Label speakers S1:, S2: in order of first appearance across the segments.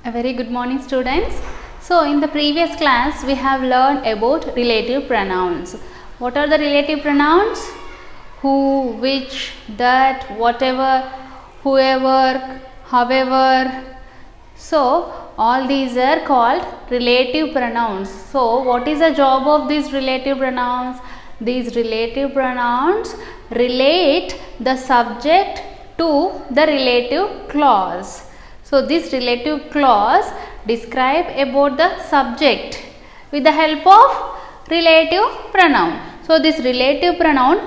S1: A very good morning, students. So in the previous class we have learned about relative pronouns. What are the relative pronouns? Who, which, that, whatever, whoever, however. So all these are called relative pronouns. So what is the job of these relative pronouns? These relative pronouns relate the subject to the relative clause. So this relative clause describe about the subject with the help of relative pronoun. So this relative pronoun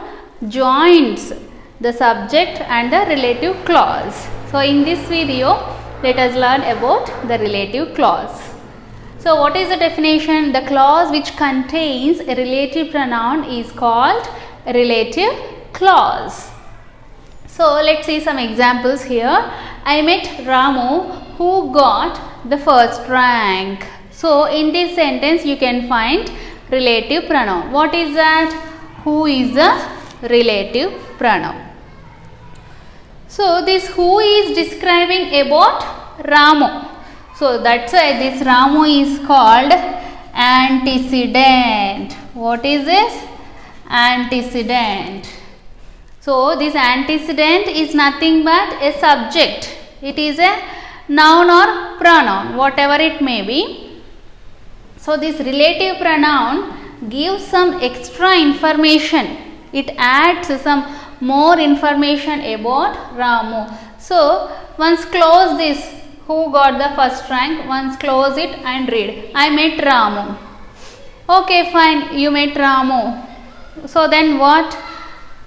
S1: joins the subject and the relative clause. So in this video, let us learn about the relative clause. So what is the definition? The clause which contains a relative pronoun is called a relative clause. So let's see some examples here. I met Ramu who got the first rank. So in this sentence you can find relative pronoun. What is that? Who is the relative pronoun? So this who is describing about Ramu. So that's why this Ramu is called antecedent. What is this? Antecedent. So this antecedent is nothing but a subject. It is a noun or pronoun, whatever it may be. So this relative pronoun gives some extra information. It adds some more information about Ramu. So once close this, who got the first rank, once close it and read. I met Ramu. Okay, fine, you met Ramu. So then what?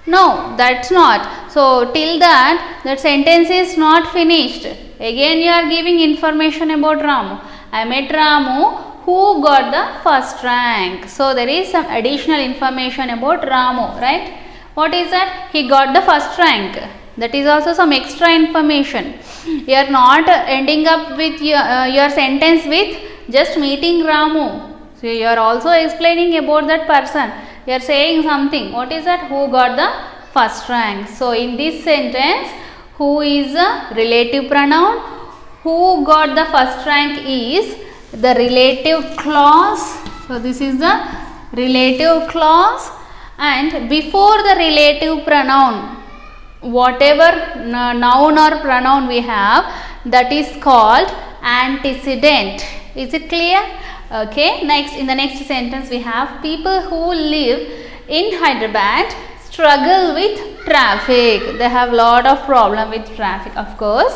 S1: No, that's not. So till that sentence is not finished. Again you are giving information about Ramu. I met Ramu who got the first rank. So there is some additional information about Ramu, right? What is that? He got the first rank. That is also some extra information. You are not ending up with your sentence with just meeting Ramu. So you are also explaining about that person. You are saying something. What is that? Who got the first rank. So in this sentence, who is a relative pronoun? Who got the first rank is the relative clause. So this is the relative clause, and before the relative pronoun, whatever noun or pronoun we have, that is called antecedent. Is it clear? Okay, next, in the next sentence we have people who live in Hyderabad struggle with traffic. They have lot of problem with traffic, of course.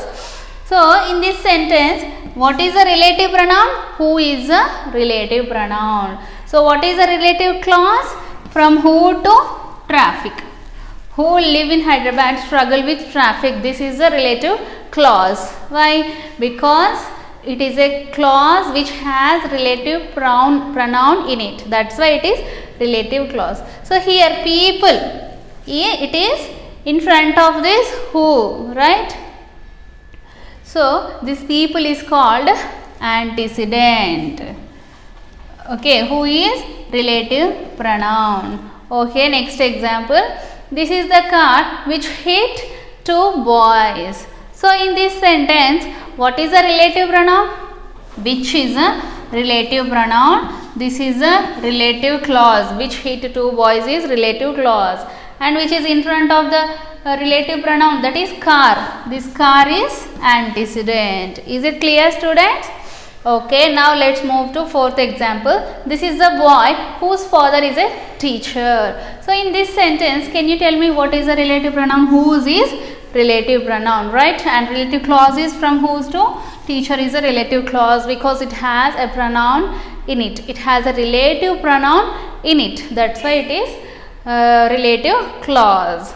S1: So in this sentence, what is the relative pronoun? Who is a relative pronoun? So what is the relative clause? From who to traffic. Who live in Hyderabad struggle with traffic. This is the relative clause. Why? Because it is a clause which has relative pronoun in it. That's why it is relative clause. So here people, it is in front of this who, right? So this people is called antecedent. Okay, who is relative pronoun. Okay, next example. This is the car which hit two boys. So in this sentence, what is the relative pronoun? Which is a relative pronoun. This is a relative clause. Which hit two boys is relative clause. And which is in front of the relative pronoun, that is car. This car is antecedent. Is it clear, students? Okay, now let's move to fourth example. This is the boy whose father is a teacher. So in this sentence, can you tell me what is the relative pronoun? Whose is relative pronoun, right? And relative clause is from whose to teacher is a relative clause because it has a pronoun in it. It has a relative pronoun in it. That's why it is relative clause.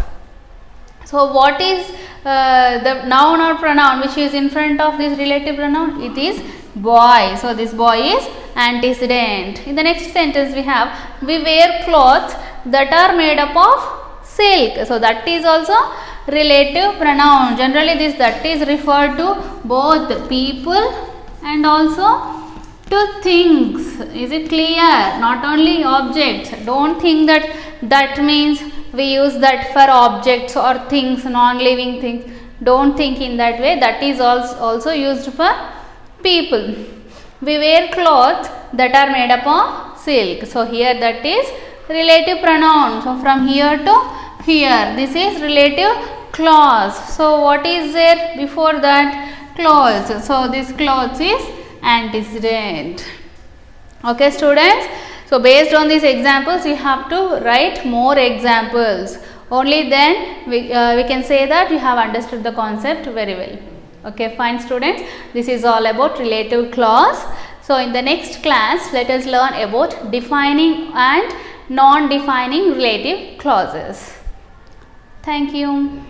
S1: So what is the noun or pronoun which is in front of this relative pronoun? It is boy. So this boy is antecedent. In the next sentence we have, we wear clothes that are made up of silk. So that is also relative pronoun. Generally this that is referred to both people and also to things. Is it clear? Not only objects. Don't think that means we use that for objects or things, non-living things. Don't think in that way. That is also used for people. We wear clothes that are made up of silk. So here that is relative pronoun. So from here to here, this is relative clause. So what is there before that? Clothes. So this clothes is antecedent. Okay students. So based on these examples, you have to write more examples. Only then we can say that you have understood the concept very well. Okay, fine students. This is all about relative clause. So in the next class, let us learn about defining and non-defining relative clauses. Thank you.